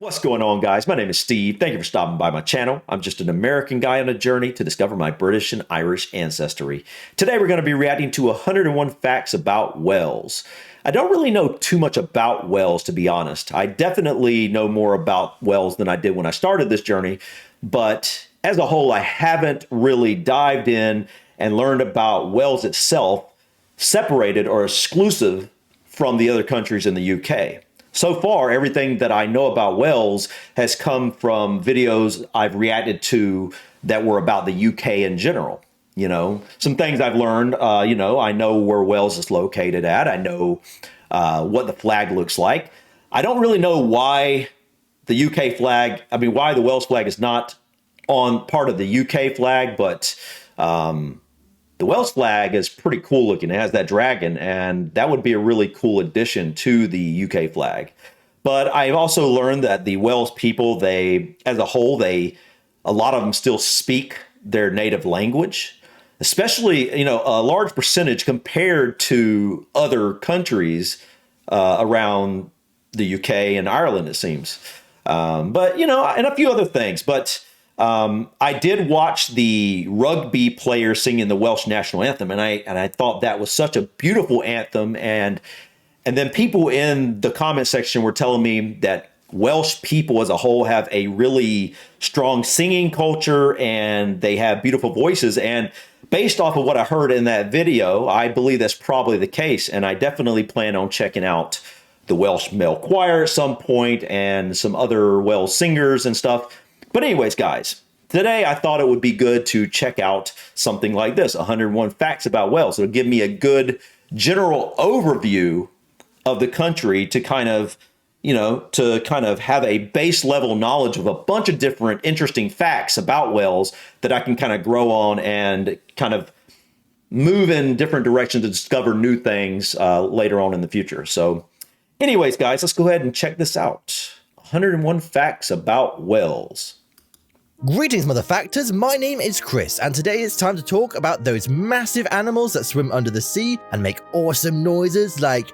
What's going on, guys? My name is Steve. Thank you for stopping by my channel. I'm just an American guy on a journey to discover my British and Irish ancestry. Today, we're going to be reacting to 101 facts about Wales. I don't really know too much about Wales, to be honest. I definitely know more about Wales than I did when I started this journey, but as a whole, I haven't really dived in and learned about Wales itself, separated or exclusive from the other countries in the UK. So far, everything that I know about Wales has come from videos I've reacted to that were about the UK in general. You know, some things I've learned, I know where Wales is located at. I know what the flag looks like. I don't really know why the UK flag, why the Wales flag is not on part of the UK flag, but the Wales flag is pretty cool looking. It has that dragon, and that would be a really cool addition to the UK flag. But I've also learned that the Welsh people, as a whole, a lot of them still speak their native language, especially, a large percentage compared to other countries around the UK and Ireland, it seems. And a few other things. But I did watch the rugby players singing the Welsh national anthem, and I thought that was such a beautiful anthem. And then people in the comment section were telling me that Welsh people as a whole have a really strong singing culture and they have beautiful voices. And based off of what I heard in that video, I believe that's probably the case. And I definitely plan on checking out the Welsh male choir at some point and some other Welsh singers and stuff. But anyways, guys, today I thought it would be good to check out something like this, 101 facts about Wales. It'll give me a good general overview of the country to kind of have a base level knowledge of a bunch of different interesting facts about Wales that I can kind of grow on and kind of move in different directions to discover new things later on in the future. So anyways, guys, let's go ahead and check this out. 101 facts about Wales. Greetings, motherfactors. My name is Chris, and today it's time to talk about those massive animals that swim under the sea and make awesome noises like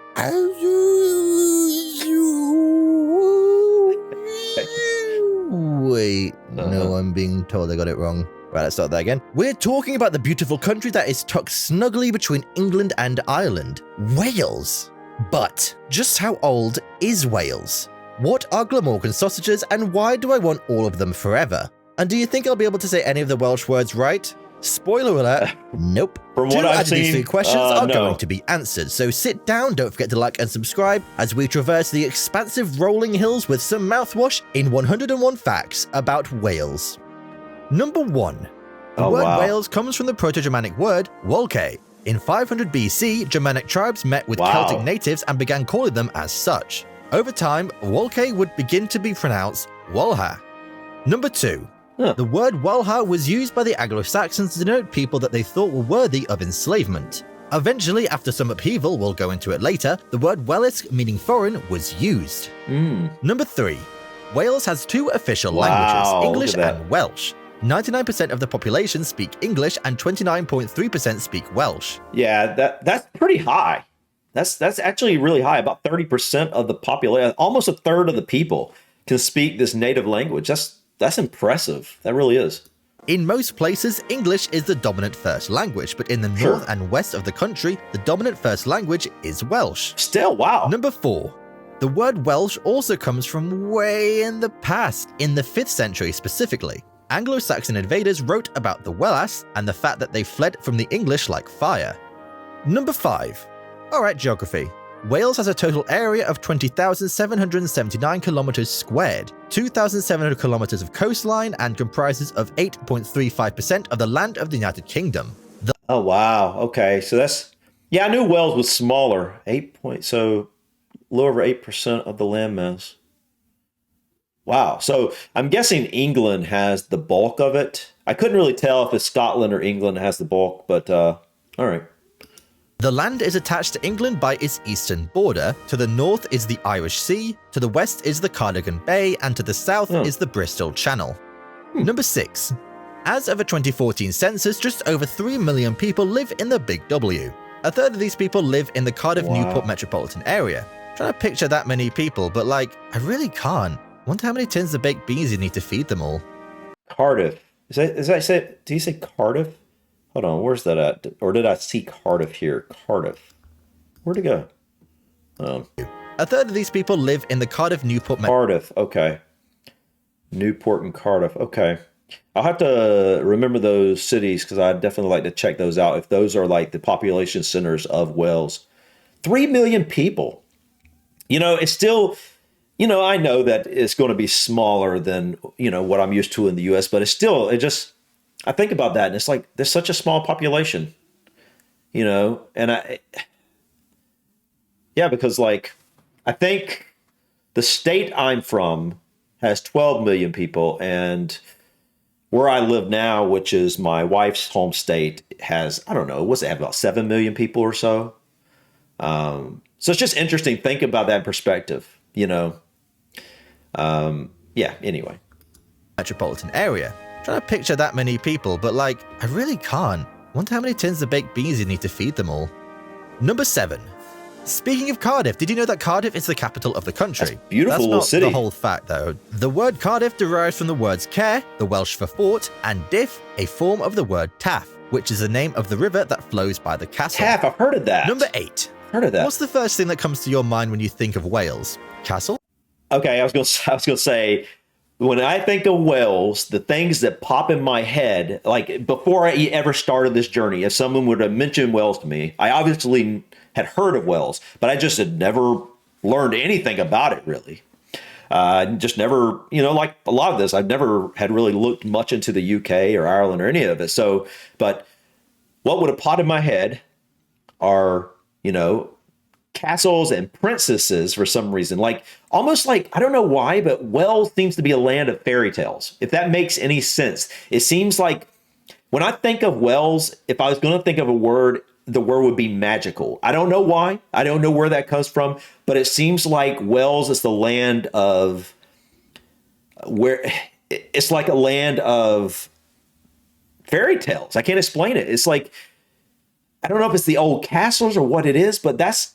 Wait, no, I'm being told I got it wrong. Right, let's start that again. We're talking about the beautiful country that is tucked snugly between England and Ireland, Wales. But just how old is Wales? What are Glamorgan sausages, and why do I want all of them forever? And do you think I'll be able to say any of the Welsh words right? Spoiler alert, nope. From what I've seen, these three questions are no. going to be answered, so sit down, don't forget to like and subscribe as we traverse the expansive rolling hills with some mouthwash in 101 facts about Wales. Number 1. The word Wales comes from the Proto-Germanic word Walke. In 500 BC, Germanic tribes met with Celtic natives and began calling them as such. Over time, Walke would begin to be pronounced Walha. Number 2. The word Walha was used by the Anglo-Saxons to denote people that they thought were worthy of enslavement. Eventually, after some upheaval, we'll go into it later, the word Welsh, meaning foreign, was used. Number 3. Wales has 2 official languages, English and Welsh. 99% of the population speak English and 29.3% speak Welsh. Yeah, that's pretty high. That's actually really high. About 30% of the population, almost a third of the people, can speak this native language. That's impressive. That really is. In most places, English is the dominant first language, but in the north and west of the country, the dominant first language is Welsh. Still, wow. Number 4. The word Welsh also comes from way in the past, in the 5th century specifically. Anglo-Saxon invaders wrote about the Welsh and the fact that they fled from the English like fire. Number 5. Alright, geography. Wales has a total area of 20,779 kilometers squared, 2,700 kilometers of coastline, and comprises of 8.35% of the land of the United Kingdom. Oh, wow. Okay, so I knew Wales was smaller. So a little over 8% of the landmass. Wow. So I'm guessing England has the bulk of it. I couldn't really tell if it's Scotland or England has the bulk, but all right. The land is attached to England by its eastern border. To the north is the Irish Sea, to the west is the Cardigan Bay, and to the south is the Bristol Channel. Number 6. As of a 2014 census, just over 3 million people live in the Big W. A third of these people live in the Cardiff-Newport metropolitan area. I'm trying to picture that many people, but I really can't. Wonder how many tins of baked beans you need to feed them all. Cardiff. Did he say Cardiff? Hold on, where's that at? Or did I see Cardiff here? Cardiff. Where'd it go? A third of these people live in the Cardiff Newport Cardiff, okay. Newport and Cardiff, okay. I'll have to remember those cities because I'd definitely like to check those out if those are like the population centers of Wales. 3 million people. It's still, I know that it's going to be smaller than, what I'm used to in the US, but it's still, I think about that and it's like, there's such a small population, and because like, I think the state I'm from has 12 million people, and where I live now, which is my wife's home state, has, I don't know, what's it have, about 7 million people or so? So it's just interesting. Think about that in perspective, anyway. metropolitan area. Trying to picture that many people, but like, I really can't. Wonder how many tins of baked beans you need to feed them all. Number 7. Speaking of Cardiff, did you know that Cardiff is the capital of the country? That's a beautiful little That's not city. The whole fact, though. The word Cardiff derives from the words Caer, the Welsh for fort, and Diff, a form of the word Taff, which is the name of the river that flows by the castle. Taff, I've heard of that. Number 8. Heard of that. What's the first thing that comes to your mind when you think of Wales? Castle? Okay, I was gonna say, when I think of Wales, the things that pop in my head, like before I ever started this journey, if someone would have mentioned Wales to me, I obviously had heard of Wales, but I just had never learned anything about it really. Just never, like a lot of this, I've never had really looked much into the UK or Ireland or any of it. So, but what would have popped in my head are, castles and princesses for some reason. Like, almost like, I don't know why, but Wales seems to be a land of fairy tales, if that makes any sense. It seems like when I think of Wales, if I was going to think of a word, the word would be magical. I don't know why. I don't know where that comes from, but it seems like Wales is the land of where it's like a land of fairy tales. I can't explain it. It's like, I don't know if it's the old castles or what it is, but that's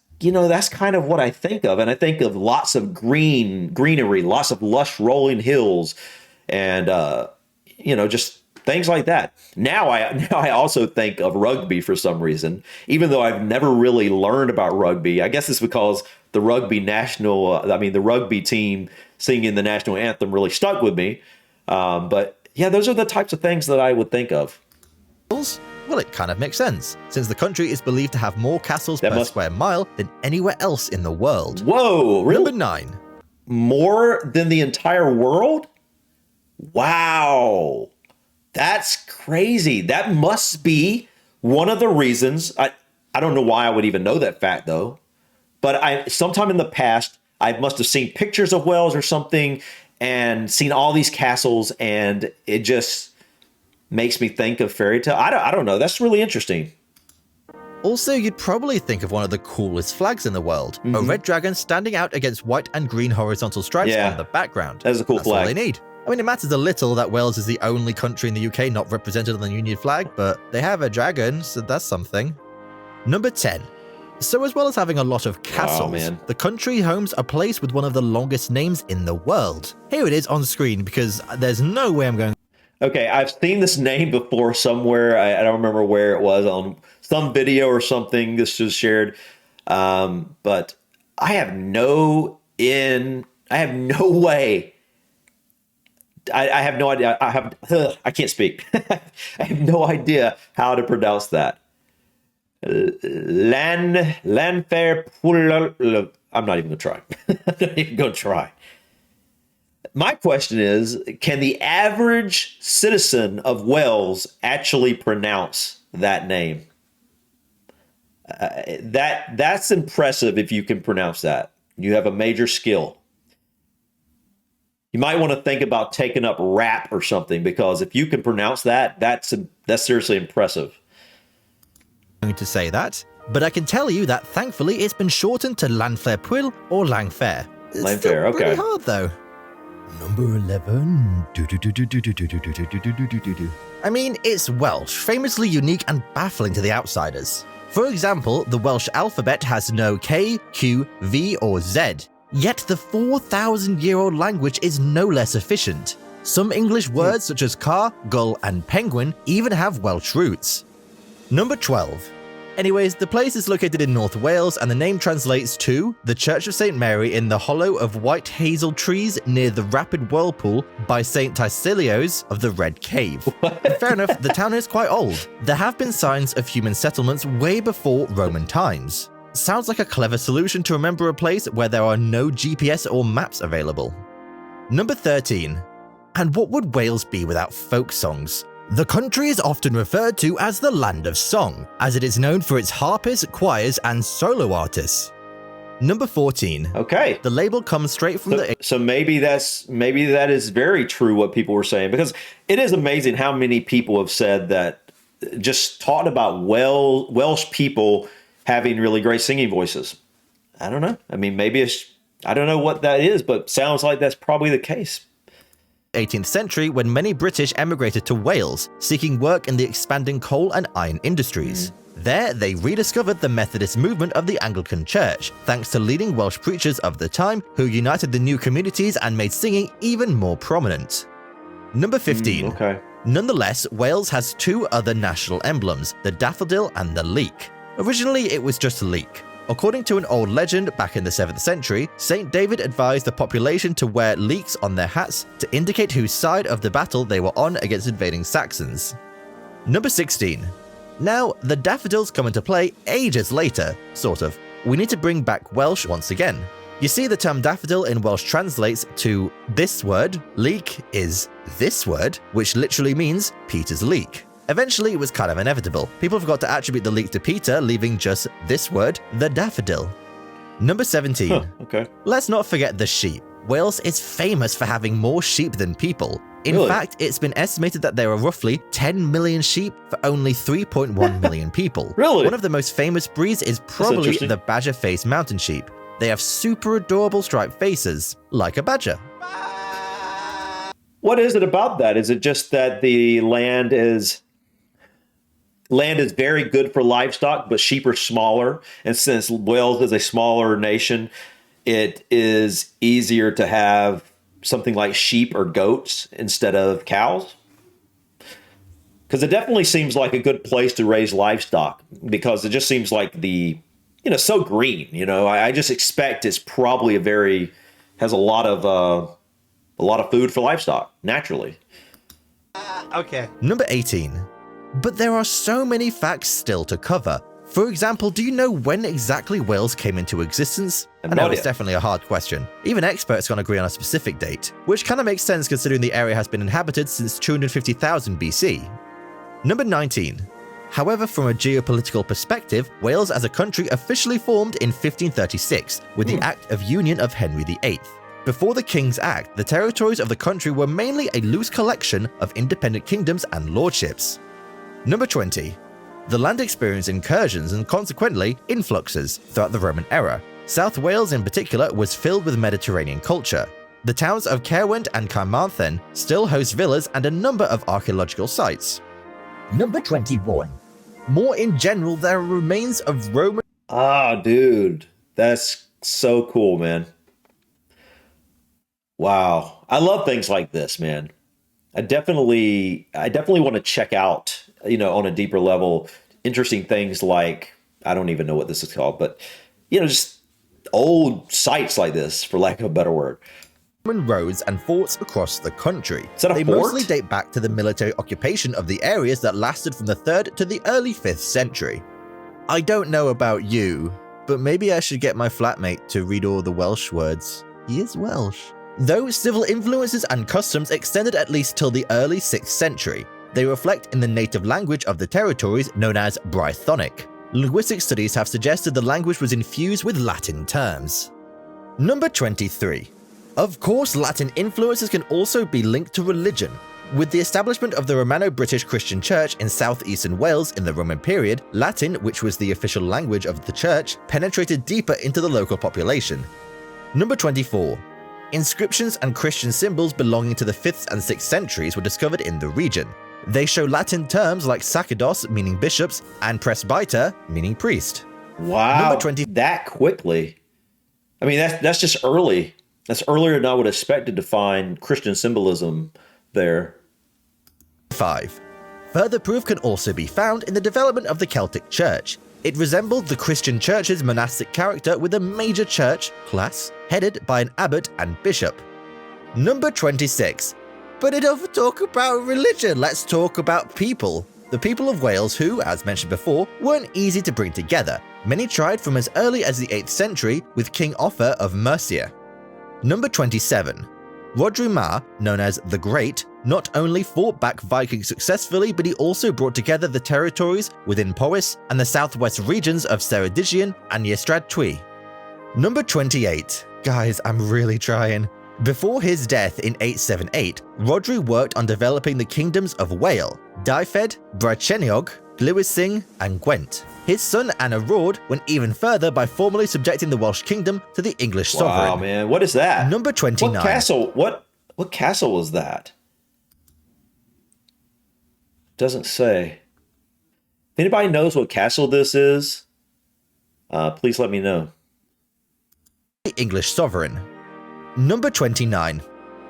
kind of what I think of. And I think of lots of greenery, lots of lush rolling hills, and, just things like that. Now I also think of rugby for some reason, even though I've never really learned about rugby. I guess it's because the rugby team singing the national anthem really stuck with me. But yeah, those are the types of things that I would think of. Well, it kind of makes sense, since the country is believed to have more castles per square mile than anywhere else in the world. Whoa, really? Number 9. More than the entire world? Wow. That's crazy. That must be one of the reasons. I don't know why I would even know that fact, though. But sometime in the past, I must have seen pictures of Wales or something and seen all these castles, and it just makes me think of fairy tale. I don't know. That's really interesting. Also, you'd probably think of one of the coolest flags in the world. Mm-hmm. A red dragon standing out against white and green horizontal stripes on the background. That's a cool flag. That's all they need. I mean, it matters a little that Wales is the only country in the UK not represented on the Union flag, but they have a dragon, so that's something. Number 10. So as well as having a lot of castles, the country homes a place with one of the longest names in the world. Here it is on screen, because there's no way I'm going... Okay, I've seen this name before somewhere. I don't remember where it was, on some video or something this was shared. But I have no way. I have no idea. I can't speak. I have no idea how to pronounce that. Llanfair. I'm not even going to try. I'm not even going to try. My question is, can the average citizen of Wales actually pronounce that name? That's impressive if you can pronounce that. You have a major skill. You might want to think about taking up rap or something, because if you can pronounce that, that's seriously impressive. I'm going to say that, but I can tell you that thankfully it's been shortened to Llanfair Pwyll or Llanfair. It's still okay. Pretty hard though. Number 11. I mean, it's Welsh, famously unique and baffling to the outsiders. For example, the Welsh alphabet has no K, Q, V, or Z. Yet the 4,000-year-old language is no less efficient. Some English words such as car, gull, and penguin even have Welsh roots. Number 12. Anyways, the place is located in North Wales and the name translates to the Church of St. Mary in the hollow of white hazel trees near the rapid whirlpool by St. Tysillios of the Red Cave. Fair enough, the town is quite old. There have been signs of human settlements way before Roman times. Sounds like a clever solution to remember a place where there are no GPS or maps available. Number 13. And what would Wales be without folk songs? The country is often referred to as the Land of Song, as it is known for its harpists, choirs, and solo artists. Number 14. Okay. The label comes straight from So maybe that is very true what people were saying, because it is amazing how many people have said that, just talked about Welsh people having really great singing voices. I don't know. I mean, I don't know what that is, but sounds like that's probably the case. 18th century when many British emigrated to Wales, seeking work in the expanding coal and iron industries. There, they rediscovered the Methodist movement of the Anglican Church, thanks to leading Welsh preachers of the time who united the new communities and made singing even more prominent. Number 15. Okay. Nonetheless, Wales has two other national emblems, the daffodil and the leek. Originally, it was just a leek. According to an old legend back in the 7th century, St. David advised the population to wear leeks on their hats to indicate whose side of the battle they were on against invading Saxons. Number 16. Now, the daffodils come into play ages later, sort of. We need to bring back Welsh once again. You see, the term daffodil in Welsh translates to this word, leek is this word, which literally means Peter's leek. Eventually, it was kind of inevitable. People forgot to attribute the leek to Peter, leaving just this word, the daffodil. Number 17. Okay. Let's not forget the sheep. Wales is famous for having more sheep than people. In Really? fact, it's been estimated that there are roughly 10 million sheep for only 3.1 million people. Really? One of the most famous breeds is probably interesting. the badger-faced mountain sheep. They have super adorable striped faces, like a badger. What is it about that? Is it just that the land is very good for livestock, but sheep are smaller? And since Wales is a smaller nation, it is easier to have something like sheep or goats instead of cows? Because it definitely seems like a good place to raise livestock, because it just seems like so green. I just expect it's probably has a lot of food for livestock naturally. Okay. Number 18. But there are so many facts still to cover. For example, do you know when exactly Wales came into existence? I know it's definitely a hard question. Even experts can't agree on a specific date, which kind of makes sense considering the area has been inhabited since 250,000 BC. Number 19. However, from a geopolitical perspective, Wales as a country officially formed in 1536 with the Act of Union of Henry VIII. Before the King's Act, the territories of the country were mainly a loose collection of independent kingdoms and lordships. Number 20. The land experienced incursions and consequently influxes throughout the Roman era. South Wales in particular was filled with Mediterranean culture. The towns of Caerwent and Carmarthen still host villas and a number of archaeological sites. Number 21. More in general, there are remains of Roman... Dude, that's so cool, man. Wow. I love things like this, man. I definitely want to check out, on a deeper level, interesting things like, I don't even know what this is called, but, just old sites like this, for lack of a better word. Roman roads and forts across the country. Is that a They fort? mostly date back to the military occupation of the areas that lasted from the 3rd to the early 5th century. I don't know about you, but maybe I should get my flatmate to read all the Welsh words. He is Welsh. Though civil influences and customs extended at least till the early 6th century, they reflect in the native language of the territories known as Brythonic. Linguistic studies have suggested the language was infused with Latin terms. Number 23. Of course, Latin influences can also be linked to religion. With the establishment of the Romano-British Christian Church in southeastern Wales in the Roman period, Latin, which was the official language of the church, penetrated deeper into the local population. Number 24. Inscriptions and Christian symbols belonging to the 5th and 6th centuries were discovered in the region. They show Latin terms like sacerdos, meaning bishops, and presbyter, meaning priest. Wow. Number 20. That quickly. I mean, that's just early. That's earlier than I would have expected to find Christian symbolism there. 5. Further proof can also be found in the development of the Celtic Church. It resembled the Christian Church's monastic character with a major church class headed by an abbot and bishop. Number 26. But enough talk about religion, let's talk about people. The people of Wales who, as mentioned before, weren't easy to bring together. Many tried from as early as the 8th century with King Offa of Mercia. Number 27. Rhodri Mawr, known as the Great, not only fought back Vikings successfully, but he also brought together the territories within Powys and the southwest regions of Ceredigion and Ystrad Tuy. Number 28. Guys, I'm really trying. Before his death in 878, Rhodri worked on developing the kingdoms of Wale, Dyfed, Brycheiniog, Glywysing, and Gwent. His son Anarod went even further by formally subjecting the Welsh kingdom to the English sovereign. Wow, man, what is that? Number 29. What castle? What castle was that? Doesn't say. If anybody knows what castle this is, please let me know. The English sovereign. Number 29.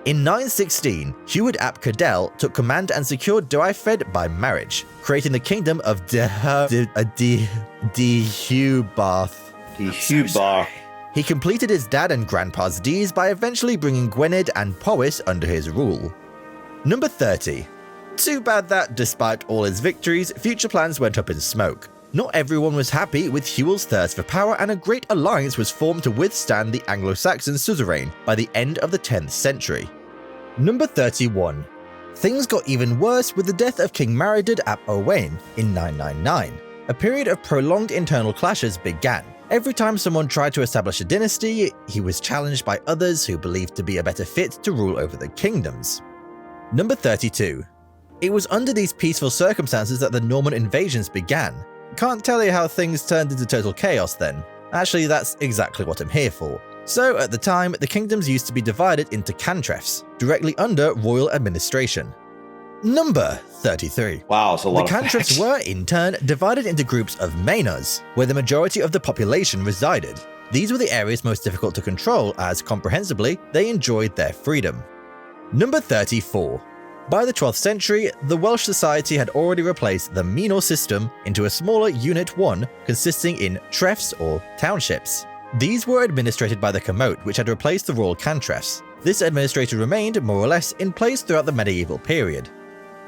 In 916, Heward ap Cadell took command and secured Dyfed by marriage, creating the kingdom of Deheubarth. He completed his dad and grandpa's deeds by eventually bringing Gwynedd and Powys under his rule. Number 30. Too bad that, despite all his victories, future plans went up in smoke. Not everyone was happy with Hywel's thirst for power, and a great alliance was formed to withstand the Anglo-Saxon suzerain by the end of the 10th century. Number 31. Things got even worse with the death of King Maredudd ap Owain in 999. A period of prolonged internal clashes began. Every time someone tried to establish a dynasty, he was challenged by others who believed to be a better fit to rule over the kingdoms. Number 32. It was under these peaceful circumstances that the Norman invasions began. Can't tell you how things turned into total chaos then. Actually, that's exactly what I'm here for. So, at the time, the kingdoms used to be divided into cantrefs, directly under royal administration. Number 33. Wow, it's a lot The of cantrefs facts. were, in turn, divided into groups of manors, where the majority of the population resided. These were the areas most difficult to control, as, comprehensively, they enjoyed their freedom. Number 34. By the 12th century, the Welsh society had already replaced the manor system into a smaller Unit 1 consisting in trefs or townships. These were administrated by the Camote, which had replaced the royal cantrefs. This administration remained, more or less, in place throughout the medieval period.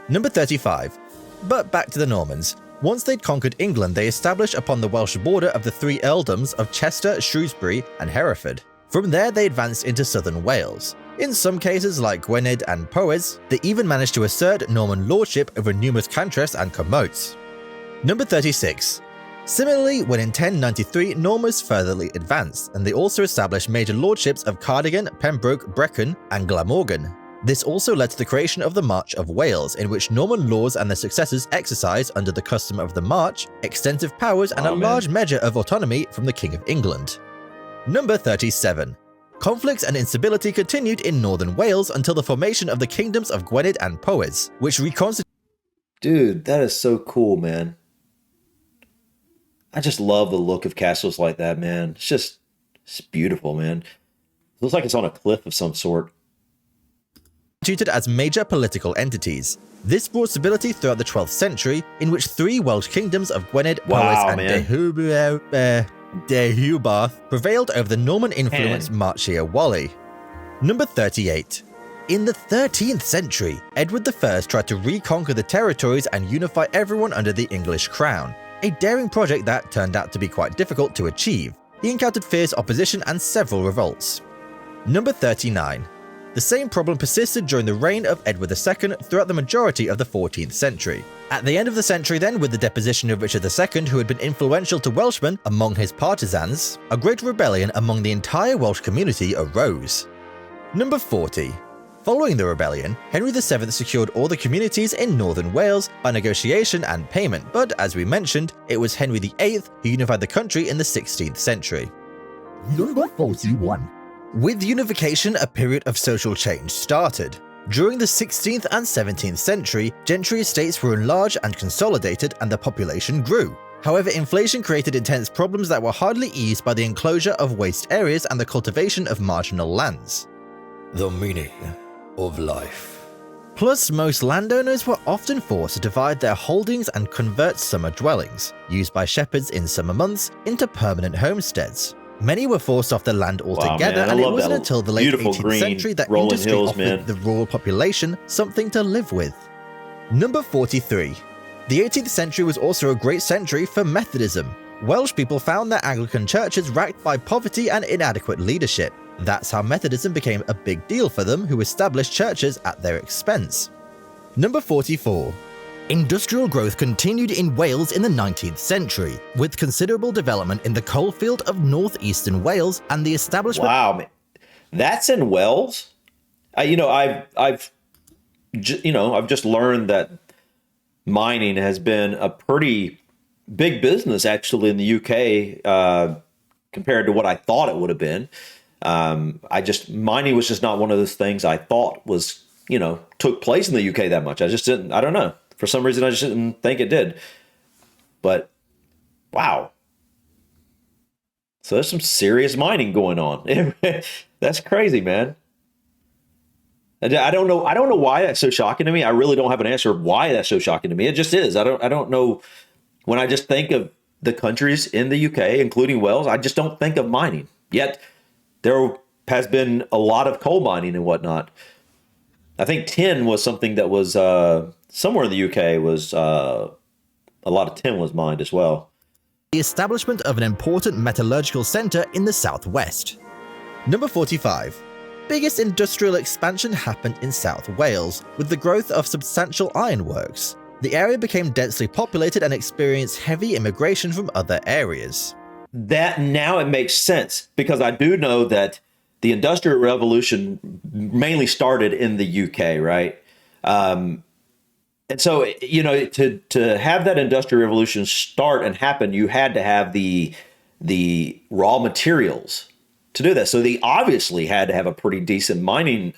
Number 35. But back to the Normans. Once they'd conquered England, they established upon the Welsh border of the three earldoms of Chester, Shrewsbury, and Hereford. From there, they advanced into southern Wales. In some cases, like Gwynedd and Powys, they even managed to assert Norman lordship over numerous cantrefs and Camotes. Number 36. Similarly, when in 1093, Normans furtherly advanced, and they also established major lordships of Cardigan, Pembroke, Brecon, and Glamorgan. This also led to the creation of the March of Wales, in which Norman lords and their successors exercised, under the custom of the March, extensive powers and a large measure of autonomy from the King of England. Number 37. Conflicts and instability continued in northern Wales until the formation of the kingdoms of Gwynedd and Powys, which reconstituted. Dude, that is so cool, man. I just love the look of castles like that, man. It's beautiful, man. It looks like it's on a cliff of some sort. As major political entities. This brought stability throughout the 12th century, in which three Welsh kingdoms of Gwynedd, Powys, and Deheubarth prevailed over the Norman-influenced Marchia Wally. Number 38. In the 13th century, Edward I tried to reconquer the territories and unify everyone under the English crown, a daring project that turned out to be quite difficult to achieve. He encountered fierce opposition and several revolts. Number 39. The same problem persisted during the reign of Edward II throughout the majority of the 14th century. At the end of the century then, with the deposition of Richard II, who had been influential to Welshmen among his partisans, a great rebellion among the entire Welsh community arose. Number 40. Following the rebellion, Henry VII secured all the communities in northern Wales by negotiation and payment, but as we mentioned, it was Henry VIII who unified the country in the 16th century. Number 41. With unification, a period of social change started. During the 16th and 17th century, gentry estates were enlarged and consolidated, and the population grew. However, inflation created intense problems that were hardly eased by the enclosure of waste areas and the cultivation of marginal lands. The meaning of life. Plus, most landowners were often forced to divide their holdings and convert summer dwellings, used by shepherds in summer months, into permanent homesteads. Many were forced off their land altogether, man, I and it love wasn't that until the late beautiful 18th green century that rolling industry hills, offered man. the rural population something to live with. Number 43. The 18th century was also a great century for Methodism. Welsh people found their Anglican churches racked by poverty and inadequate leadership. That's how Methodism became a big deal for them, who established churches at their expense. Number 44. Industrial growth continued in Wales in the 19th century, with considerable development in the coalfield of northeastern Wales and the establishment. Wow, man. That's in Wales. I've just learned that mining has been a pretty big business actually in the UK compared to what I thought it would have been. Mining was just not one of those things I thought was, took place in the UK that much. I don't know. For some reason, I just didn't think it did. But wow. So there's some serious mining going on. That's crazy, man. I don't know why that's so shocking to me. I really don't have an answer of why that's so shocking to me. It just is. I don't know. When I just think of the countries in the UK, including Wales, I just don't think of mining. Yet there has been a lot of coal mining and whatnot. I think tin was something that was somewhere in the UK was a lot of tin was mined as well. The establishment of an important metallurgical centre in the southwest. Number 45. Biggest industrial expansion happened in South Wales, with the growth of substantial ironworks. The area became densely populated and experienced heavy immigration from other areas. That now it makes sense, because I do know that the Industrial Revolution mainly started in the UK, right? And so, to have that Industrial Revolution start and happen, you had to have the raw materials to do that. So they obviously had to have a pretty decent mining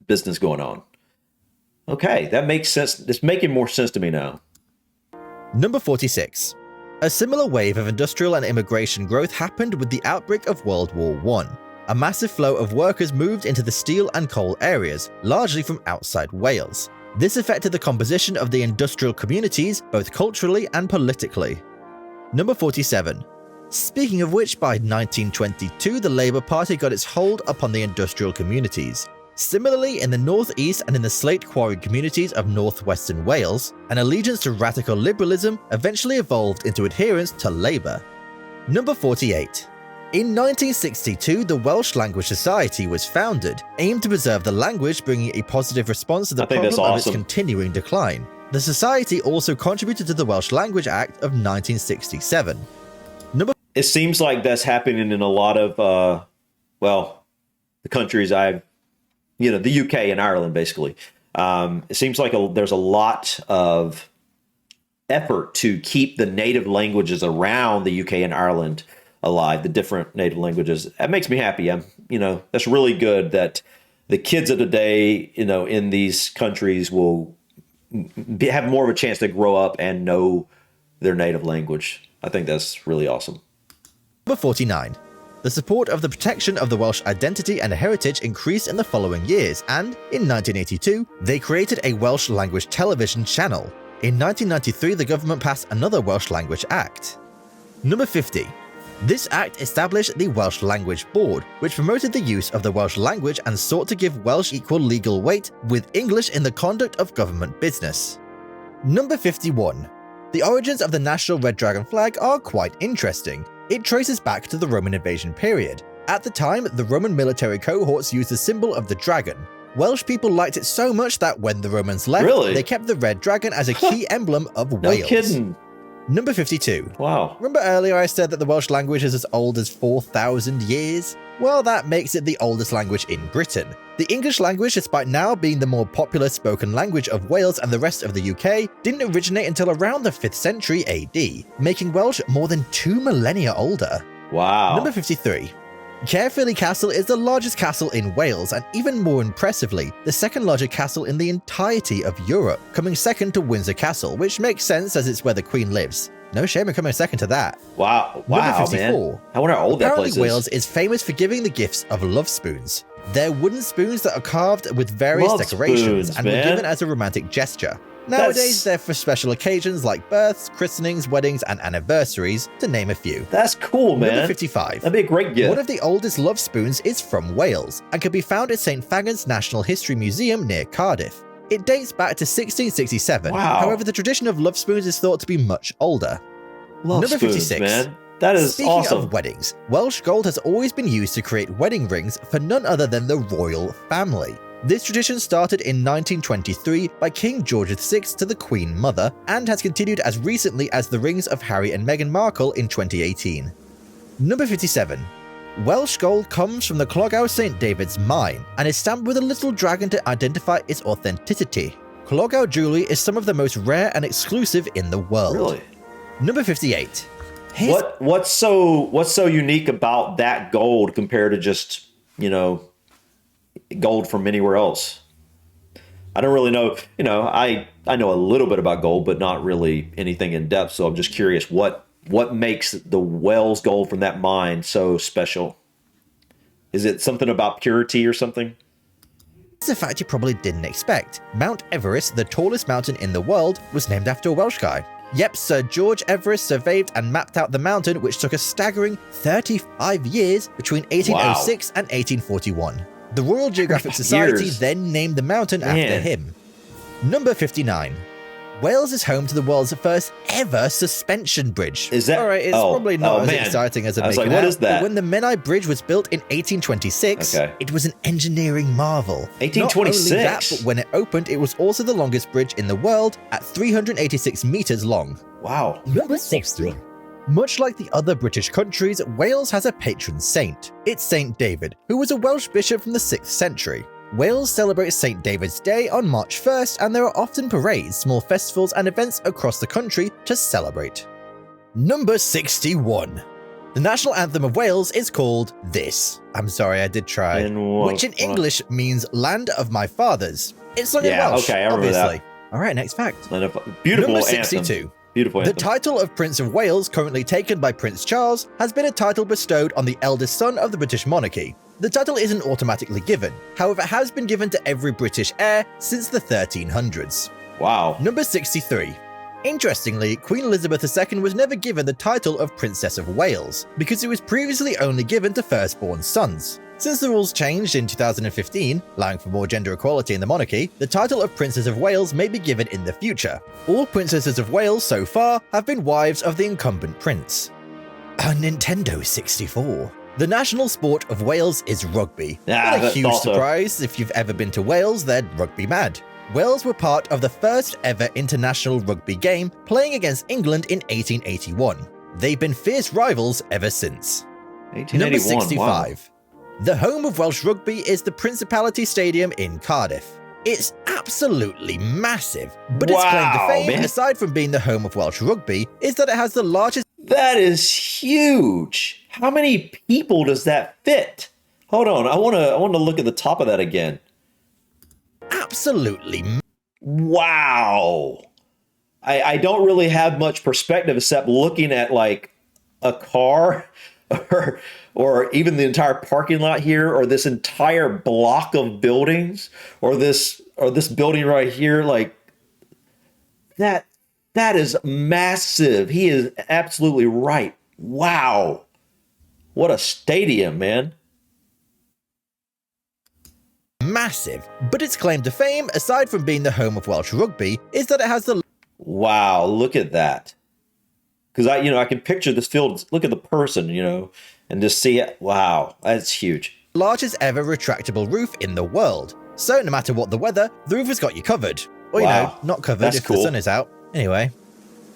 business going on. Okay, that makes sense. It's making more sense to me now. Number 46. A similar wave of industrial and immigration growth happened with the outbreak of World War I. A massive flow of workers moved into the steel and coal areas, largely from outside Wales. This affected the composition of the industrial communities, both culturally and politically. Number 47. Speaking of which, by 1922, the Labour Party got its hold upon the industrial communities. Similarly, in the northeast and in the slate quarry communities of northwestern Wales, an allegiance to radical liberalism eventually evolved into adherence to Labour. Number 48. In 1962, the Welsh Language Society was founded, aimed to preserve the language, bringing a positive response to the problem of its continuing decline. The society also contributed to the Welsh Language Act of 1967. It seems like that's happening in a lot of, the countries the UK and Ireland, basically. It seems like there's a lot of effort to keep the native languages around the UK and Ireland alive, the different native languages. That makes me happy. That's really good that the kids of today, in these countries will have more of a chance to grow up and know their native language. I think that's really awesome. Number 49. The support of the protection of the Welsh identity and heritage increased in the following years, and in 1982, they created a Welsh language television channel. In 1993, the government passed another Welsh Language Act. Number 50. This act established the Welsh Language Board, which promoted the use of the Welsh language and sought to give Welsh equal legal weight with English in the conduct of government business. Number 51. The origins of the national red dragon flag are quite interesting. It traces back to the Roman invasion period. At the time, the Roman military cohorts used the symbol of the dragon. Welsh people liked it so much that when the Romans left, they kept the red dragon as a key emblem of Wales. No kidding. Number 52. Wow. Remember earlier I said that the Welsh language is as old as 4,000 years? Well, that makes it the oldest language in Britain. The English language, despite now being the more popular spoken language of Wales and the rest of the UK, didn't originate until around the 5th century AD, making Welsh more than 2 millennia older. Wow. Number 53. Caerphilly Castle is the largest castle in Wales and even more impressively, the second largest castle in the entirety of Europe, coming second to Windsor Castle, which makes sense as it's where the Queen lives. No shame in coming second to that. Wow, Number man. 54. I wonder how old that Apparently place is. Wales is famous for giving the gifts of love spoons. They're wooden spoons that are carved with various Love decorations spoons, and were man. given as a romantic gesture. Nowadays, they're for special occasions like births, christenings, weddings, and anniversaries, to name a few. That's cool, man. Number 55. That'd be a great gift. One of the oldest love spoons is from Wales and can be found at St Fagans National History Museum near Cardiff. It dates back to 1667, Wow. however the tradition of love spoons is thought to be much older. Love Number spoons, 56. man. That is Speaking awesome. of weddings, Welsh gold has always been used to create wedding rings for none other than the royal family. This tradition started in 1923 by King George VI to the Queen Mother and has continued as recently as the rings of Harry and Meghan Markle in 2018. Number 57. Welsh gold comes from the Clogau St David's mine and is stamped with a little dragon to identify its authenticity. Clogau jewelry is some of the most rare and exclusive in the world. Really? Number 58. Here's What's so unique about that gold compared to just, gold from anywhere else? I don't really know. I know a little bit about gold, but not really anything in depth. So I'm just curious what makes the Wales gold from that mine so special? Is it something about purity or something? a fact you probably didn't expect. Mount Everest, the tallest mountain in the world, was named after a Welsh guy. Yep, Sir George Everest surveyed and mapped out the mountain, which took a staggering 35 years between 1806 and 1841. The Royal Geographic Society then named the mountain after him. Number 59. Wales is home to the world's first ever suspension bridge. Is that? Alright, it's probably not as exciting as it makes what is that? But when the Menai Bridge was built in 1826, it was an engineering marvel. 1826? Not only that, but when it opened, it was also the longest bridge in the world at 386 meters long. Wow. Number 60. Much like the other British countries, Wales has a patron saint. It's St. David, who was a Welsh bishop from the 6th century. Wales celebrates St. David's Day on March 1st, and there are often parades, small festivals, and events across the country to celebrate. Number 61. The national anthem of Wales is called This. I'm sorry, I did try. Which in English means Land of My Fathers. It's sung in Welsh, okay, I remember obviously. that. Alright, next fact. Beautiful Number anthem. 62. Beautiful anthem. The title of Prince of Wales, currently taken by Prince Charles, has been a title bestowed on the eldest son of the British monarchy. The title isn't automatically given, however it has been given to every British heir since the 1300s. Wow. Number 63. Interestingly, Queen Elizabeth II was never given the title of Princess of Wales, because it was previously only given to firstborn sons. Since the rules changed in 2015, allowing for more gender equality in the monarchy, the title of Princess of Wales may be given in the future. All Princesses of Wales so far have been wives of the incumbent prince. A Nintendo 64. The national sport of Wales is rugby. Not a huge surprise, if you've ever been to Wales, they're rugby mad. Wales were part of the first ever international rugby game, playing against England in 1881. They've been fierce rivals ever since. 1881, Number 65. Wow. The home of Welsh rugby is the Principality Stadium in Cardiff. It's absolutely massive, but its claim to fame, aside from being the home of Welsh rugby, is that it has the largest... That is huge! How many people does that fit? Hold on, I want to look at the top of that again. Absolutely. Wow! I don't really have much perspective except looking at like a car or even the entire parking lot here, or this entire block of buildings, or this building right here. Like that is massive. He is absolutely right. Wow. What a stadium, man. Massive, but its claim to fame, aside from being the home of Welsh rugby, is that it has the... Wow, look at that. Because I can picture this field, look at the person, and just see it. Wow, that's huge. Largest ever retractable roof in the world. So no matter what the weather, the roof has got you covered. Or, not covered if the sun is out. Anyway.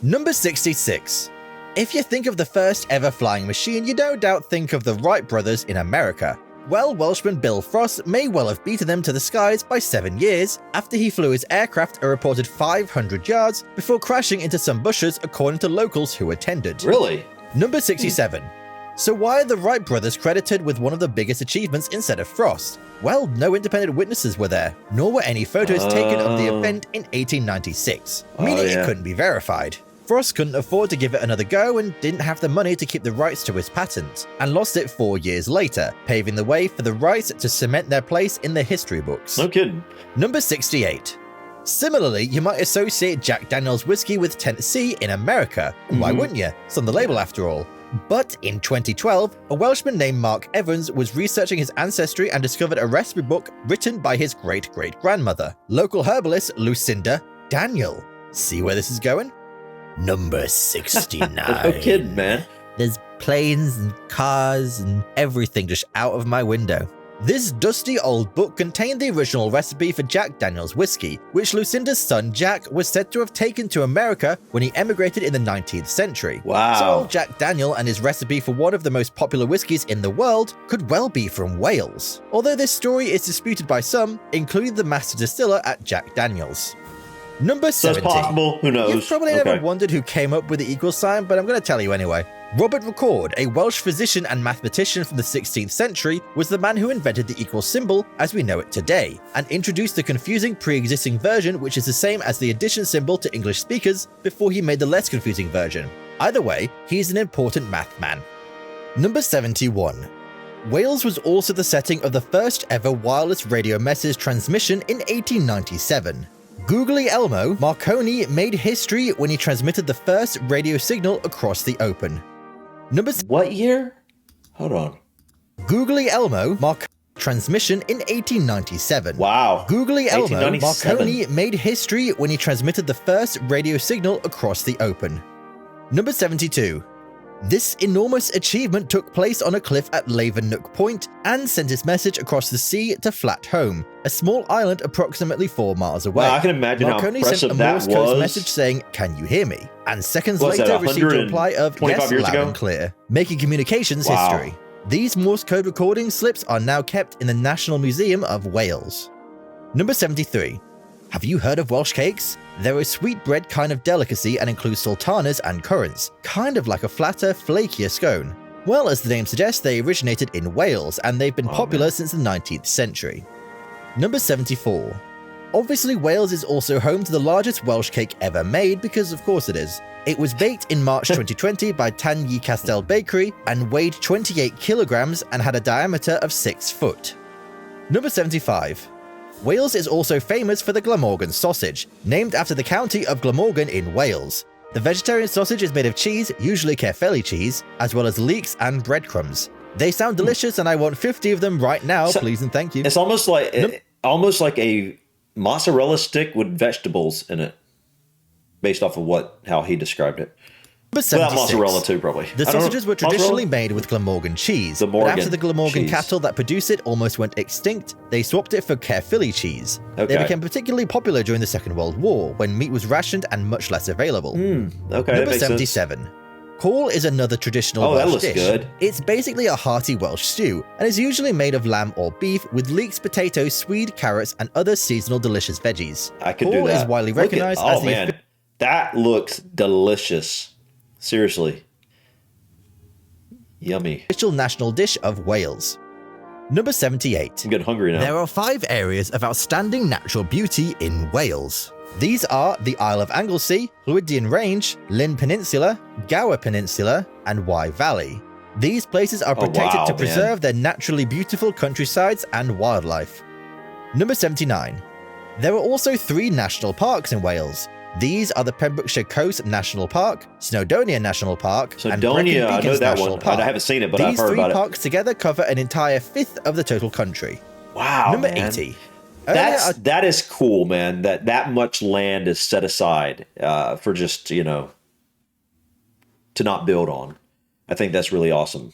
Number 66. If you think of the first ever flying machine, you no doubt think of the Wright brothers in America. Well, Welshman Bill Frost may well have beaten them to the skies by 7 years after he flew his aircraft a reported 500 yards before crashing into some bushes, according to locals who attended. Really? Number 67. So why are the Wright brothers credited with one of the biggest achievements instead of Frost? Well, no independent witnesses were there, nor were any photos taken of the event in 1896, meaning it couldn't be verified. Frost couldn't afford to give it another go and didn't have the money to keep the rights to his patent, and lost it 4 years later, paving the way for the Wrights to cement their place in the history books. No kidding. Number 68. Similarly, you might associate Jack Daniel's whiskey with Tennessee in America. And why wouldn't you? It's on the label after all. But in 2012, a Welshman named Mark Evans was researching his ancestry and discovered a recipe book written by his great-great-grandmother, local herbalist Lucinda Daniel. See where this is going? Number 69. No kidding, man. There's planes and cars and everything just out of my window. This dusty old book contained the original recipe for Jack Daniel's whiskey, which Lucinda's son Jack was said to have taken to America when he emigrated in the 19th century. Wow. So old Jack Daniel and his recipe for one of the most popular whiskies in the world could well be from Wales. Although this story is disputed by some, including the master distiller at Jack Daniel's. Number 70. So it's possible. Who knows? You've probably never wondered who came up with the equal sign, but I'm going to tell you anyway. Robert Record, a Welsh physician and mathematician from the 16th century, was the man who invented the equal symbol as we know it today, and introduced the confusing pre-existing version which is the same as the addition symbol to English speakers before he made the less confusing version. Either way, he's an important math man. Number 71. Wales was also the setting of the first ever wireless radio message transmission in 1897. Googly Elmo Marconi made history when he transmitted the first radio signal across the open. What year? Hold on. Googly Elmo Marconi transmission in 1897. Wow. Googly Elmo 1897. Marconi made history when he transmitted the first radio signal across the open. Number 72. This enormous achievement took place on a cliff at Lavernock Point and sent its message across the sea to Flat Home, a small island approximately 4 miles away. Wow, I can imagine Marconi how sent a impressive that Morse code was. message saying, "Can you hear me?" And seconds What's later that, received a reply of 125 "Yes, years loud ago?" and clear," making communications Wow. history. These Morse code recording slips are now kept in the National Museum of Wales. Number 73. Have you heard of Welsh cakes? They're a sweetbread kind of delicacy and include sultanas and currants, kind of like a flatter, flakier scone. Well, as the name suggests, they originated in Wales, and they've been popular since the 19th century. Number 74. Obviously, Wales is also home to the largest Welsh cake ever made, because of course it is. It was baked in March 2020 by Tanyee Castell Bakery and weighed 28 kilograms and had a diameter of 6 foot. Number 75. Wales is also famous for the Glamorgan sausage, named after the county of Glamorgan in Wales. The vegetarian sausage is made of cheese, usually Caerphilly cheese, as well as leeks and breadcrumbs. They sound delicious and I want 50 of them right now, please and thank you. It's almost like a mozzarella stick with vegetables in it, based off of how he described it. Number 76. Well, mozzarella too, probably. The sausages were traditionally made with Glamorgan cheese, but after the Glamorgan cheese. cattle that produce it almost went extinct, they swapped it for Caerphilly cheese. They Okay. became particularly popular during the Second World War, when meat was rationed and much less available. Okay, that Number makes 77. Caul is another traditional Oh, that Welsh looks dish. good. It's basically a hearty Welsh stew, and is usually made of lamb or beef with leeks, potatoes, swede, carrots, and other seasonal delicious veggies. I could Caul do that. is widely Look at- recognized oh as the man, that looks delicious. Seriously. Yummy. official national dish of Wales. Number 78. I'm getting hungry now. There are 5 areas of outstanding natural beauty in Wales. These are the Isle of Anglesey, Llwydian Range, Llyn Peninsula, Gower Peninsula, and Wye Valley. These places are protected wow, to man. preserve their naturally beautiful countrysides and wildlife. Number 79. There are also 3 national parks in Wales. These are the Pembrokeshire Coast National Park, Snowdonia National Park, and Snowdonia, Brecon I know Beacons that National one. Park. I haven't seen it, but I've These heard 3 about it. parks together cover an entire 1/5 of the total country. Wow, Number man. 80. Earlier, That is cool, man. That much land is set aside for just to not build on. I think that's really awesome.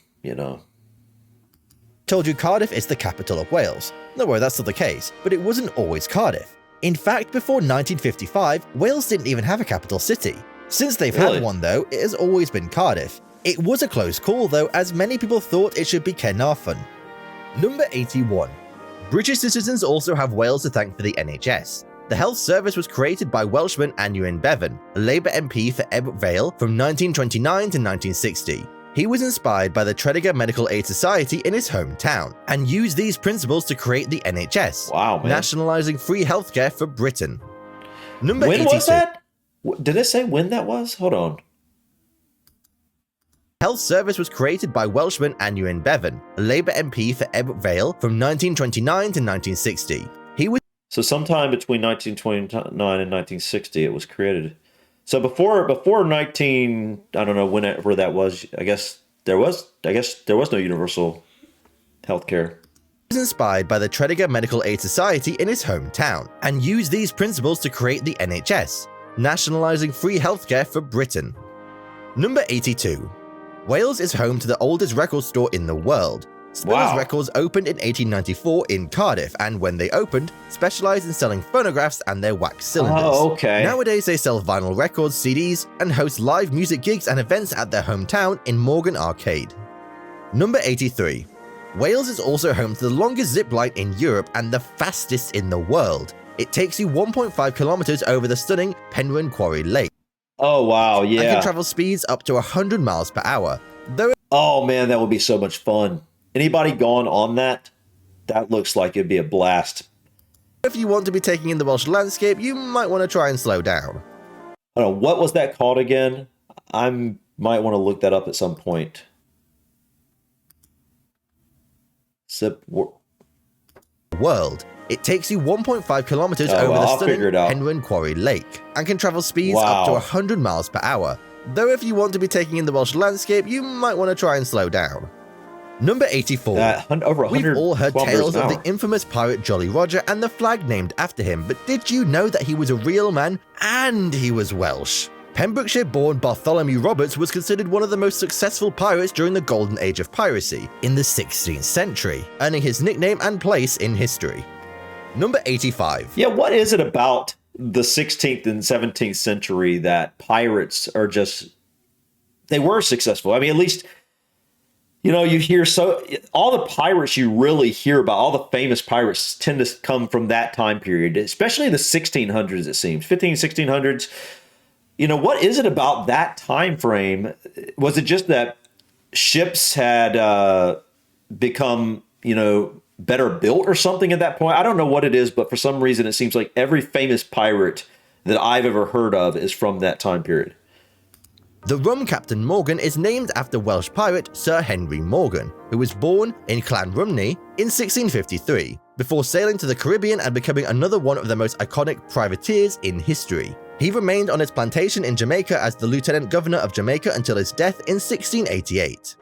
told you Cardiff is the capital of Wales. No worry, that's not the case, but it wasn't always Cardiff. In fact, before 1955, Wales didn't even have a capital city. Since they've Really? had one though, it has always been Cardiff. It was a close call though, as many people thought it should be Caernarfon. Number 81. British citizens also have Wales to thank for the NHS. The health service was created by Welshman Aneurin Bevan, a Labour MP for Ebbw Vale from 1929 to 1960. He was inspired by the Tredegar Medical Aid Society in his hometown and used these principles to create the NHS, Wow, man. nationalising free healthcare for Britain. Number When 82. was that? Did it say when that was? Hold on. Health Service was created by Welshman Aneurin Bevan, a Labour MP for Ebbw Vale from 1929 to 1960. He was So sometime between 1929 and 1960, it was created. So before 19, I don't know whenever that was. I guess there was no universal healthcare. inspired by the Tredegar Medical Aid Society in his hometown and used these principles to create the NHS, nationalising free healthcare for Britain. Number 82. Wales is home to the oldest record store in the world. Spinner's Wow. Records opened in 1894 in Cardiff, and when they opened, specialised in selling phonographs and their wax cylinders. Oh, okay. Nowadays, they sell vinyl records, CDs, and host live music gigs and events at their hometown in Morgan Arcade. Number 83. Wales is also home to the longest zip line in Europe and the fastest in the world. It takes you 1.5 kilometers over the stunning Penrhyn Quarry Lake Oh wow, and yeah. can travel speeds up to 100 miles per hour. Though Oh man, that would be so much fun. Anybody gone on that? That looks like it'd be a blast. if you want to be taking in the Welsh landscape, you might want to try and slow down. I don't know, what was that called again? I might want to look that up at some point. World. It takes you 1.5 kilometers Oh, over well, the I'll stunning figure it out. Penrhyn Quarry Lake and can travel speeds up to Wow. 100 miles per hour. Though if you want to be taking in the Welsh landscape, you might want to try and slow down. Number 84. Over 100 We've all heard kilometers tales an of the hour. infamous pirate Jolly Roger and the flag named after him, but did you know that he was a real man and he was Welsh? Pembrokeshire-born Bartholomew Roberts was considered one of the most successful pirates during the golden age of piracy in the 16th century, earning his nickname and place in history. Number 85. Yeah, what is it about the 16th and 17th century that pirates are just, they were successful? I mean, at least, you know, you hear all the pirates you really hear about, all the famous pirates tend to come from that time period, especially the 1600s, it seems, 1600s. You know, what is it about that time frame? Was it just that ships had become, you know, better built or something at that point? I don't know what it is, but for some reason it seems like every famous pirate that I've ever heard of is from that time period. The rum captain Morgan is named after Welsh pirate Sir Henry Morgan, who was born in Llanrumney in 1653, before sailing to the Caribbean and becoming another one of the most iconic privateers in history. He remained on his plantation in Jamaica as the Lieutenant Governor of Jamaica until his death in 1688.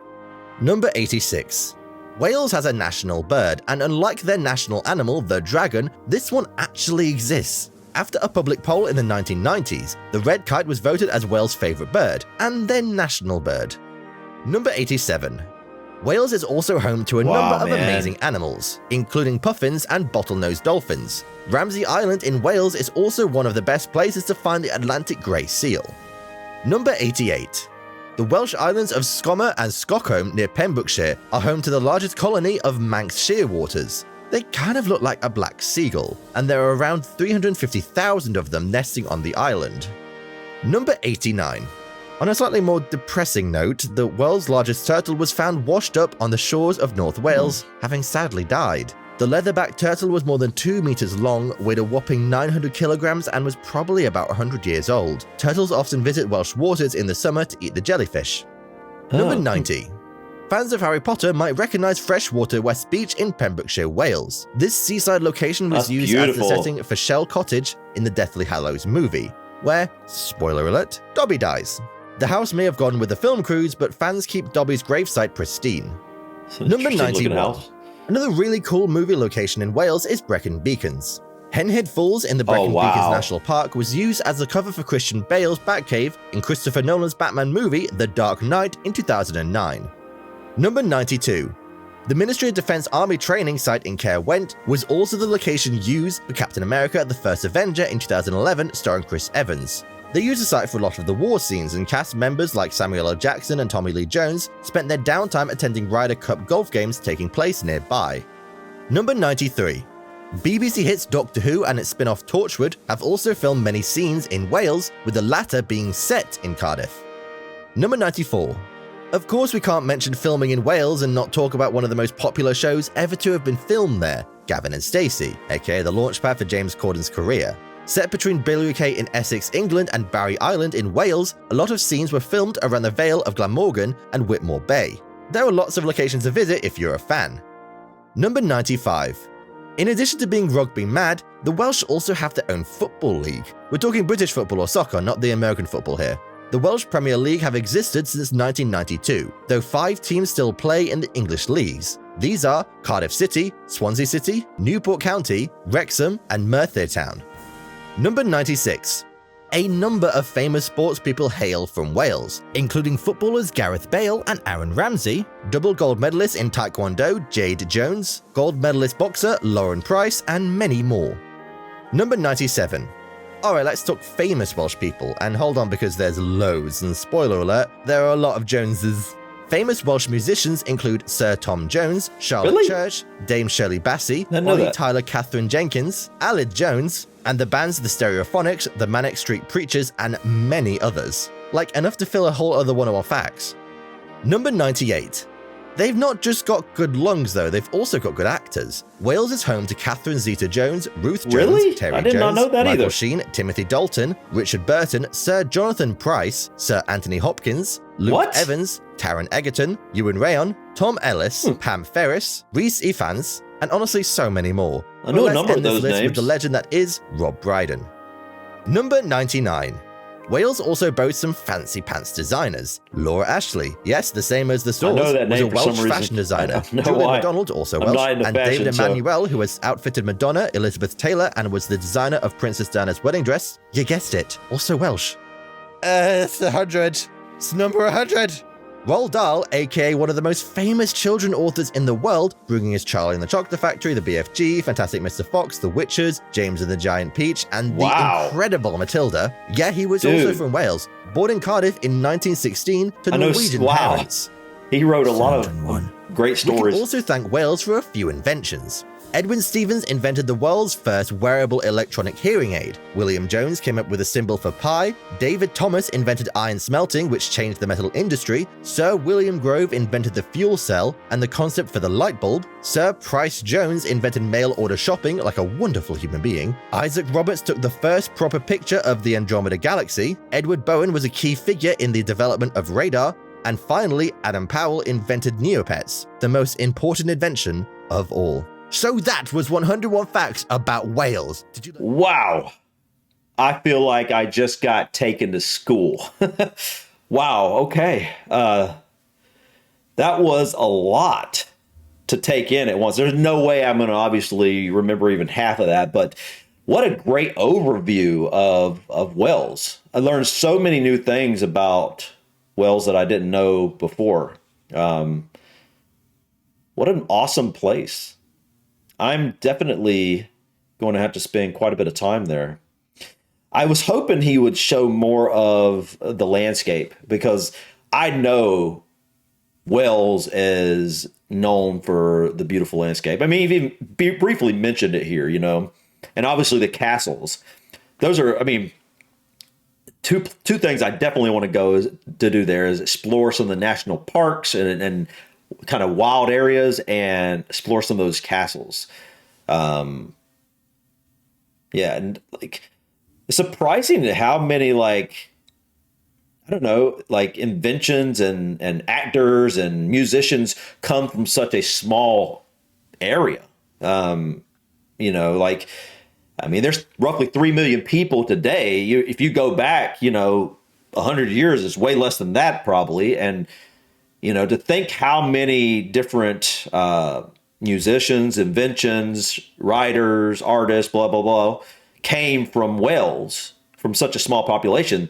Number 86. Wales has a national bird, and unlike their national animal, the dragon, this one actually exists. After a public poll in the 1990s, the red kite was voted as Wales' favourite bird, and their national bird. Number 87. Wales is also home to a Wow, number of man. amazing animals, including puffins and bottlenose dolphins. Ramsey Island in Wales is also one of the best places to find the Atlantic grey seal. Number 88. The Welsh islands of Scomer and Stockholm near Pembrokeshire are home to the largest colony of Manx shearwaters. They kind of look like a black seagull, and there are around 350,000 of them nesting on the island. Number 89. On a slightly more depressing note, the world's largest turtle was found washed up on the shores of North Wales, having sadly died. The leatherback turtle was more than 2 meters long, weighed a whopping 900 kilograms, and was probably about 100 years old. Turtles often visit Welsh waters in the summer to eat the jellyfish. Number Oh. 90. Fans of Harry Potter might recognize Freshwater West Beach in Pembrokeshire, Wales. This seaside location was That's used as beautiful. the setting for Shell Cottage in the Deathly Hallows movie, where, spoiler alert, Dobby dies. The house may have gone with the film crews, but fans keep Dobby's gravesite pristine. It's an Number interesting looking 91. house. Another really cool movie location in Wales is Brecon Beacons. Henhead Falls in the Brecon wow. Beacons National Park was used as the cover for Christian Bale's Batcave in Christopher Nolan's Batman movie The Dark Knight in 2009. Number 92. The Ministry of Defense Army training site in Caerwent was also the location used for Captain America the First Avenger in 2011 starring Chris Evans. They used the site for a lot of the war scenes, and cast members like Samuel L. Jackson and Tommy Lee Jones spent their downtime attending Ryder Cup golf games taking place nearby. Number 93. BBC hits Doctor Who and its spin-off Torchwood have also filmed many scenes in Wales, with the latter being set in Cardiff. Number 94. Of course, we can't mention filming in Wales and not talk about one of the most popular shows ever to have been filmed there, Gavin and Stacey, aka the launchpad for James Corden's career. Set between Billericay in Essex, England and Barry Island in Wales, a lot of scenes were filmed around the Vale of Glamorgan and Whitmore Bay. There are lots of locations to visit if you're a fan. Number 95. In addition to being rugby mad, the Welsh also have their own football league. We're talking British football or soccer, not the American football here. The Welsh Premier League have existed since 1992, though 5 teams still play in the English leagues. These are Cardiff City, Swansea City, Newport County, Wrexham and Merthyr Town. Number 96. A number of famous sports people hail from Wales, including footballers Gareth Bale and Aaron Ramsey, double gold medalist in Taekwondo Jade Jones, gold medalist boxer Lauren Price, and many more. Number 97. Alright, let's talk famous Welsh people, and hold on because there's loads, and spoiler alert, there are a lot of Joneses. Famous Welsh musicians include Sir Tom Jones, Charlotte Church, Dame Shirley Bassey, Ollie Tyler Catherine Jenkins, Aled Jones, and the bands The Stereophonics, The Manic Street Preachers, and many others. Like, enough to fill a whole other 101 facts. Number 98. They've not just got good lungs though, they've also got good actors. Wales is home to Catherine Zeta-Jones, Ruth Jones, Terry Jones, Michael Sheen, Timothy Dalton, Richard Burton, Sir Jonathan Pryce, Sir Anthony Hopkins, Luke Evans, Taron Egerton, Ewan Rayon, Tom Ellis, Pam Ferris, Rhys Ifans, and honestly so many more. I know a number of those names. With the legend that is Rob Brydon. Number 99. Wales also boasts some fancy pants designers. Laura Ashley, yes, the same as the stores, was a Welsh fashion designer. Julia MacDonald, also Welsh, and David Emmanuel, who has outfitted Madonna, Elizabeth Taylor, and was the designer of Princess Diana's wedding dress. You guessed it, also Welsh. It's 100. It's number 100. Roald Dahl, aka one of the most famous children authors in the world, bringing us Charlie and the Chocolate Factory, the BFG, Fantastic Mr. Fox, The Witchers, James and the Giant Peach, and the incredible Matilda. Yeah, he was also from Wales, born in Cardiff in 1916 to Norwegian parents. He wrote a lot of great stories. We can also thank Wales for a few inventions. Edwin Stevens invented the world's first wearable electronic hearing aid. William Jones came up with a symbol for pi. David Thomas invented iron smelting, which changed the metal industry. Sir William Grove invented the fuel cell and the concept for the light bulb. Sir Price Jones invented mail order shopping, like a wonderful human being. Isaac Roberts took the first proper picture of the Andromeda Galaxy. Edward Bowen was a key figure in the development of radar. And finally, Adam Powell invented Neopets, the most important invention of all. So that was 101 facts about Wales. Did you? Wow. I feel like I just got taken to school. Wow. Okay. That was a lot to take in at once. There's no way I'm going to obviously remember even half of that, but what a great overview of Wales. I learned so many new things about Wales that I didn't know before. What an awesome place. I'm definitely going to have to spend quite a bit of time there. I was hoping he would show more of the landscape because I know Wales is known for the beautiful landscape. I mean, he even briefly mentioned it here, you know, and obviously the castles. Those are, I mean, two things I definitely want to go to do there is explore some of the national parks and kind of wild areas and explore some of those castles. Yeah, and like it's surprising how many like I don't know, like inventions and actors and musicians come from such a small area. You know, like I mean, there's roughly 3 million people today. If you go back, you know, 100 years, it's way less than that probably, and you know, to think how many different musicians, inventions, writers, artists, blah, blah, blah, came from Wales, from such a small population.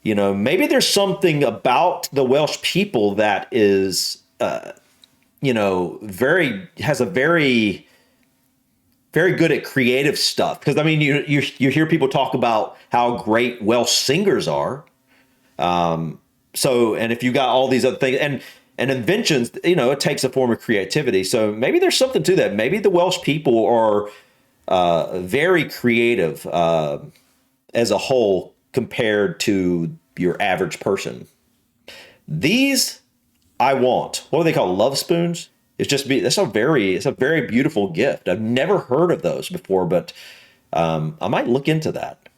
You know, maybe there's something about the Welsh people that is, you know, has a very good at creative stuff. Because, I mean, you hear people talk about how great Welsh singers are. So, and if you got all these other things and inventions, you know, it takes a form of creativity. So maybe there's something to that. Maybe the Welsh people are very creative as a whole compared to your average person. These I want. What do they call love spoons? It's a very beautiful gift. I've never heard of those before, but I might look into that.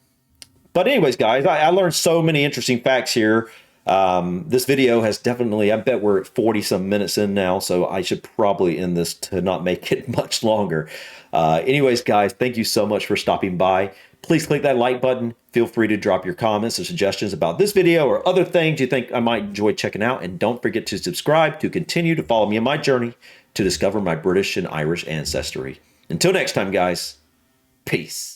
But anyways, guys, I learned so many interesting facts here. This video has definitely, I bet we're at 40 some minutes in now, so I should probably end this to not make it much longer. Anyways, guys, thank you so much for stopping by. Please click that like button. Feel free to drop your comments or suggestions about this video or other things you think I might enjoy checking out. And don't forget to subscribe to continue to follow me on my journey to discover my British and Irish ancestry. Until next time, guys, peace.